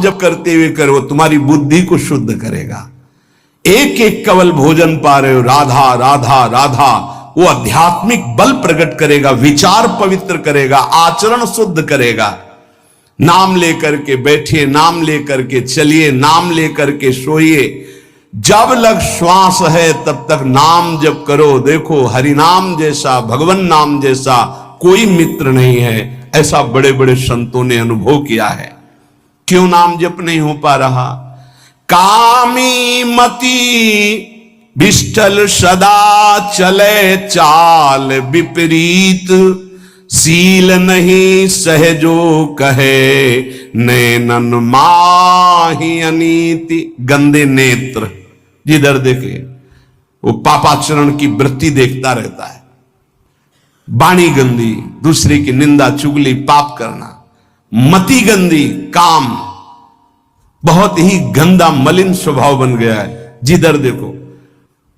जप करते हुए करो, तुम्हारी बुद्धि को शुद्ध करेगा। एक एक कवल भोजन पा रहे हो, राधा राधा राधा, वो आध्यात्मिक बल प्रकट करेगा, विचार पवित्र करेगा, आचरण शुद्ध करेगा। नाम लेकर के बैठिए, नाम लेकर के चलिए, नाम लेकर के सोइए, जब लग श्वास है तब तक नाम जप करो। देखो, हरि नाम जैसा, भगवान नाम जैसा कोई मित्र नहीं है, ऐसा बड़े बड़े संतों ने अनुभव किया है। क्यों नाम जप नहीं हो पा रहा? कामी मति विष्ठल सदा चले चाल विपरीत, सील नहीं सहजो कहे नैनन माही अनीति। गंदे नेत्र, जिधर देखे वो पापाचरण की वृत्ति देखता रहता है। वाणी गंदी, दूसरे की निंदा चुगली पाप करना। मति गंदी, काम बहुत ही गंदा मलिन स्वभाव बन गया है। जिधर देखो,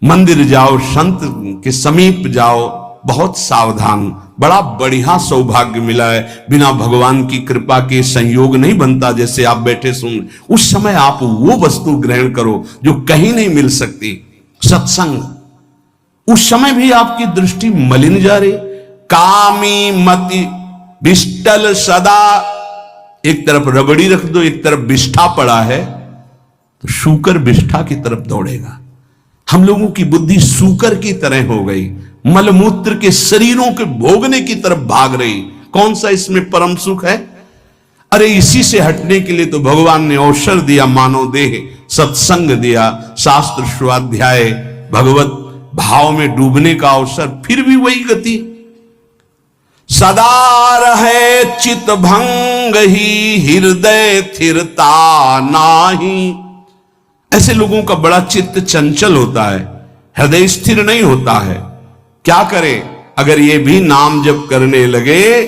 मंदिर जाओ, संत के समीप जाओ, बहुत सावधान। बड़ा बढ़िया सौभाग्य मिला है, बिना भगवान की कृपा के संयोग नहीं बनता। जैसे आप बैठे सुन, उस समय आप वो वस्तु ग्रहण करो जो कहीं नहीं मिल सकती, सत्संग। उस समय भी आपकी दृष्टि मलिन जा रही। कामी मति विष्टल सदा, एक तरफ रबड़ी रख दो, एक तरफ विष्ठा पड़ा है, तो शूकर विष्ठा की तरफ दौड़ेगा। हम लोगों की बुद्धि शूकर की तरह हो गई, मलमूत्र के शरीरों के भोगने की तरफ भाग रही। कौन सा इसमें परम सुख है? अरे इसी से हटने के लिए तो भगवान ने अवसर दिया, मानव देह, सत्संग दिया, शास्त्र स्वाध्याय, भगवत भाव में डूबने का अवसर। फिर भी वही गति। सदा रहे चित भंग ही, हृदय स्थिरता नाही। ऐसे लोगों का बड़ा चित्त चंचल होता है, हृदय स्थिर नहीं होता है। क्या करें? अगर ये भी नाम जप करने लगे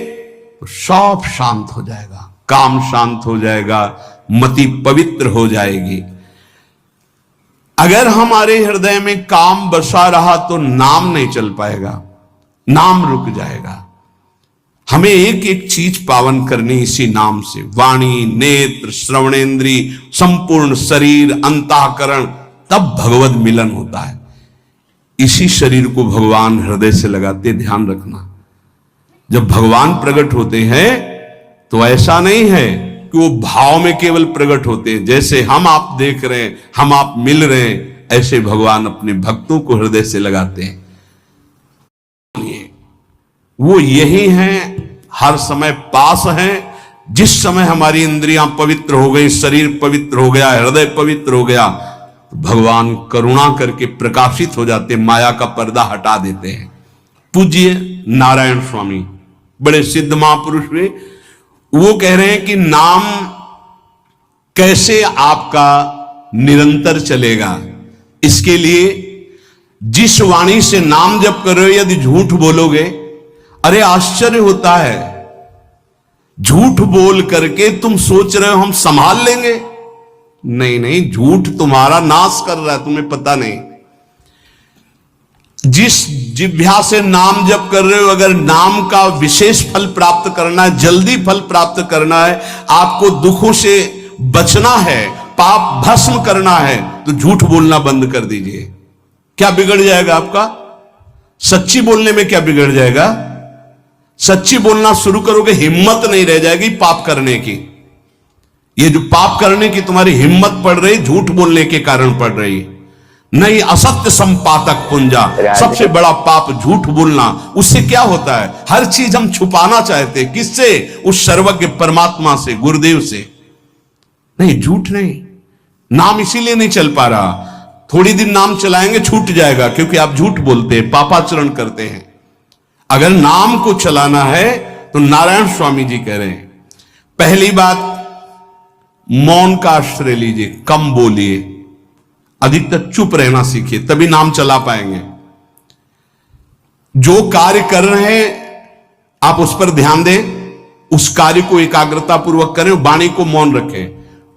तो सब शांत हो जाएगा, काम शांत हो जाएगा, मति पवित्र हो जाएगी। अगर हमारे हृदय में काम बसा रहा तो नाम नहीं चल पाएगा, नाम रुक जाएगा। हमें एक एक चीज पावन करनी इसी नाम से। वाणी, नेत्र, श्रवणेन्द्री, संपूर्ण शरीर, अंतःकरण, तब भगवत मिलन होता है। इसी शरीर को भगवान हृदय से लगाते, ध्यान रखना। जब भगवान प्रकट होते हैं तो ऐसा नहीं है कि वो भाव में केवल प्रकट होते हैं। जैसे हम आप देख रहे हैं, हम आप मिल रहे हैं, ऐसे भगवान अपने भक्तों को हृदय से लगाते हैं। वो यही हैं, हर समय पास हैं। जिस समय हमारी इंद्रियां पवित्र हो गई, शरीर पवित्र हो गया, हृदय पवित्र हो गया, तो भगवान करुणा करके प्रकाशित हो जाते, माया का पर्दा हटा देते हैं। पूज्य नारायण स्वामी बड़े सिद्ध महापुरुष हुए। वो कह रहे हैं कि नाम कैसे आपका निरंतर चलेगा, इसके लिए जिस वाणी से नाम जप कर रहे हो, यदि झूठ बोलोगे, अरे आश्चर्य होता है, झूठ बोल करके तुम सोच रहे हो हम संभाल लेंगे। नहीं नहीं, झूठ तुम्हारा नाश कर रहा है, तुम्हें पता नहीं। जिस जिह्वा से नाम जप कर रहे हो, अगर नाम का विशेष फल प्राप्त करना है, जल्दी फल प्राप्त करना है, आपको दुखों से बचना है, पाप भस्म करना है, तो झूठ बोलना बंद कर दीजिए। क्या बिगड़ जाएगा आपका? सच्ची बोलने में क्या बिगड़ जाएगा? सच्ची बोलना शुरू करोगे, हिम्मत नहीं रह जाएगी पाप करने की। ये जो पाप करने की तुम्हारी हिम्मत पड़ रही, झूठ बोलने के कारण पड़ रही। नहीं, असत्य संपातक पुंजा, सबसे बड़ा पाप झूठ बोलना। उससे क्या होता है? हर चीज हम छुपाना चाहते, किससे? उस सर्वज्ञ परमात्मा से, गुरुदेव से। नहीं, झूठ नहीं। नाम इसीलिए नहीं चल पा रहा, थोड़ी दिन नाम चलाएंगे छूट जाएगा, क्योंकि आप झूठ बोलते हैं, पापाचरण करते हैं। अगर नाम को चलाना है तो नारायण स्वामी जी कह रहे हैं, पहली बात मौन का आश्रय लीजिए, कम बोलिए, अधिकतर चुप रहना सीखिए, तभी नाम चला पाएंगे। जो कार्य कर रहे हैं आप उस पर ध्यान दें, उस कार्य को एकाग्रता पूर्वक करें, वाणी को मौन रखें,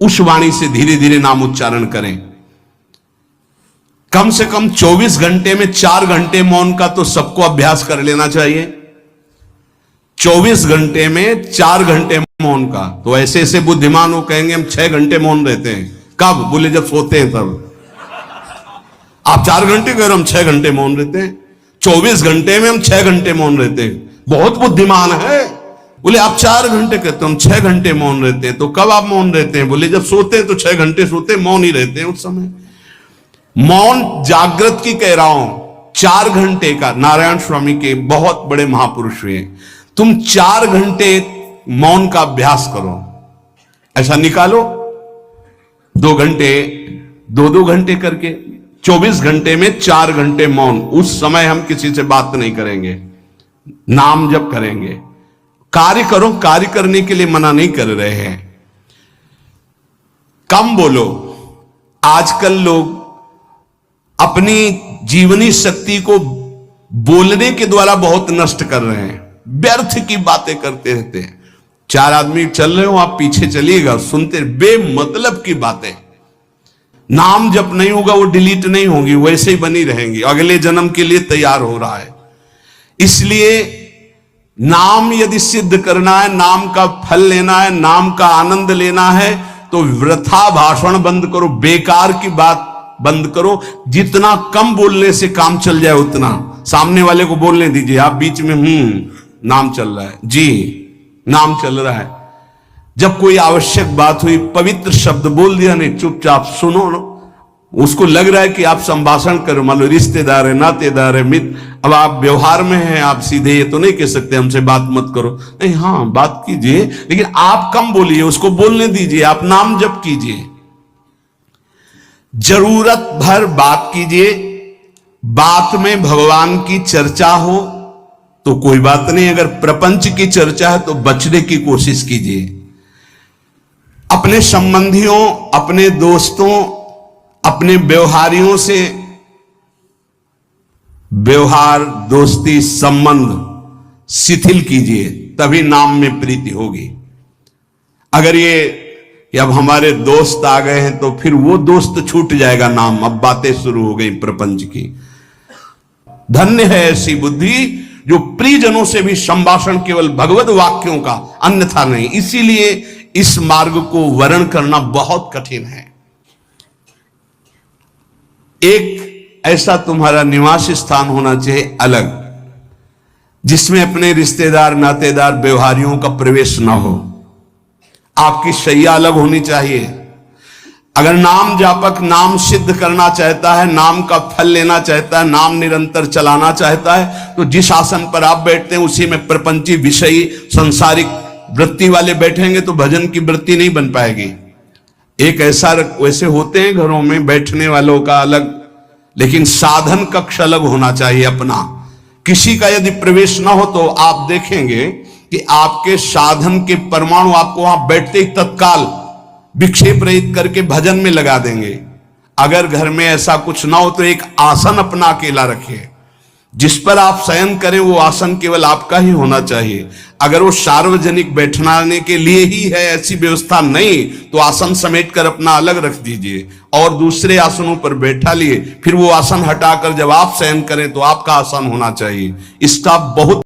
उस वाणी से धीरे धीरे नाम उच्चारण करें। कम से कम 24 घंटे में 4 घंटे मौन का तो सबको अभ्यास कर लेना चाहिए। 24 घंटे में 4 घंटे मौन का। तो ऐसे ऐसे बुद्धिमान हो कहेंगे हम 6 घंटे मौन रहते हैं। कब? बोले जब सोते हैं तब। आप 4 घंटे कह रहे हम 6 घंटे मौन रहते हैं। 24 घंटे में हम 6 घंटे मौन रहते हैं। बहुत बुद्धिमान है। बोले आप 4 घंटे कहते हम 6 घंटे मौन रहते हैं। तो कब आप मौन रहते हैं? बोले जब सोते हैं तो 6 घंटे सोते, मौन ही रहते हैं उस समय। मौन जागृत की कह रहा हूं, 4 घंटे का। नारायण स्वामी के बहुत बड़े महापुरुष हुए, तुम 4 घंटे मौन का अभ्यास करो। ऐसा निकालो 2 घंटे, 2-2 घंटे करके 24 घंटे में 4 घंटे मौन। उस समय हम किसी से बात नहीं करेंगे, नाम जप करेंगे। कार्य करो, कार्य करने के लिए मना नहीं कर रहे हैं। कम बोलो। आजकल लोग अपनी जीवनी शक्ति को बोलने के द्वारा बहुत नष्ट कर रहे हैं। व्यर्थ की बातें करते रहते हैं। 4 आदमी चल रहे हो, आप पीछे चलिएगा, सुनते, बेमतलब की बातें। नाम जब नहीं होगा वो डिलीट नहीं होगी, वैसे ही बनी रहेंगी। अगले जन्म के लिए तैयार हो रहा है। इसलिए नाम यदि सिद्ध करना है, नाम का फल लेना है, नाम का आनंद लेना है, तो वृथा भाषण बंद करो, बेकार की बात बंद करो। जितना कम बोलने से काम चल जाए उतना। सामने वाले को बोलने दीजिए, आप बीच में नाम चल रहा है जी, नाम चल रहा है। जब कोई आवश्यक बात हुई, पवित्र शब्द बोल दिया, नहीं चुपचाप सुनो। उसको लग रहा है कि आप संभाषण करो, मान लो रिश्तेदार है, नातेदार है, मित्र। अब आप व्यवहार में हैं, आप सीधे ये तो नहीं कह सकते हमसे बात मत करो, नहीं, हाँ बात कीजिए, लेकिन आप कम बोलिए, उसको बोलने दीजिए, आप नाम जप कीजिए। जरूरत भर बात कीजिए। बात में भगवान की चर्चा हो तो कोई बात नहीं, अगर प्रपंच की चर्चा है तो बचने की कोशिश कीजिए। अपने संबंधियों, अपने दोस्तों, अपने व्यवहारियों से व्यवहार, दोस्ती, संबंध शिथिल कीजिए, तभी नाम में प्रीति होगी। अगर ये कि अब हमारे दोस्त आ गए हैं तो फिर वो दोस्त छूट जाएगा नाम। अब बातें शुरू हो गई प्रपंच की। धन्य है ऐसी बुद्धि जो प्रियजनों से भी संभाषण केवल भगवत वाक्यों का, अन्यथा नहीं। इसीलिए इस मार्ग को वर्ण करना बहुत कठिन है। एक ऐसा तुम्हारा निवास स्थान होना चाहिए अलग, जिसमें अपने रिश्तेदार, नातेदार, व्यवहारियों का प्रवेश ना हो। आपकी शैया अलग होनी चाहिए। अगर नाम जापक नाम सिद्ध करना चाहता है, नाम का फल लेना चाहता है, नाम निरंतर चलाना चाहता है, तो जिस आसन पर आप बैठते हैं उसी में प्रपंची, विषयी, सांसारिक वृत्ति वाले बैठेंगे तो भजन की वृत्ति नहीं बन पाएगी। एक ऐसा, वैसे होते हैं घरों में बैठने वालों का अलग, लेकिन साधन कक्ष अलग होना चाहिए अपना। किसी का यदि प्रवेश ना हो तो आप देखेंगे कि आपके साधन के परमाणु आपको वहां बैठते ही तत्काल विक्षेप रहित करके भजन में लगा देंगे। अगर घर में ऐसा कुछ ना हो तो एक आसन अपना अकेला रखिए, जिस पर आप शयन करें वो आसन केवल आपका ही होना चाहिए। अगर वो सार्वजनिक बैठने के लिए ही है, ऐसी व्यवस्था नहीं, तो आसन समेट कर अपना अलग रख दीजिए और दूसरे आसनों पर बैठा लिए। फिर वो आसन हटाकर जब आप शयन करें तो आपका आसन होना चाहिए। इसका बहुत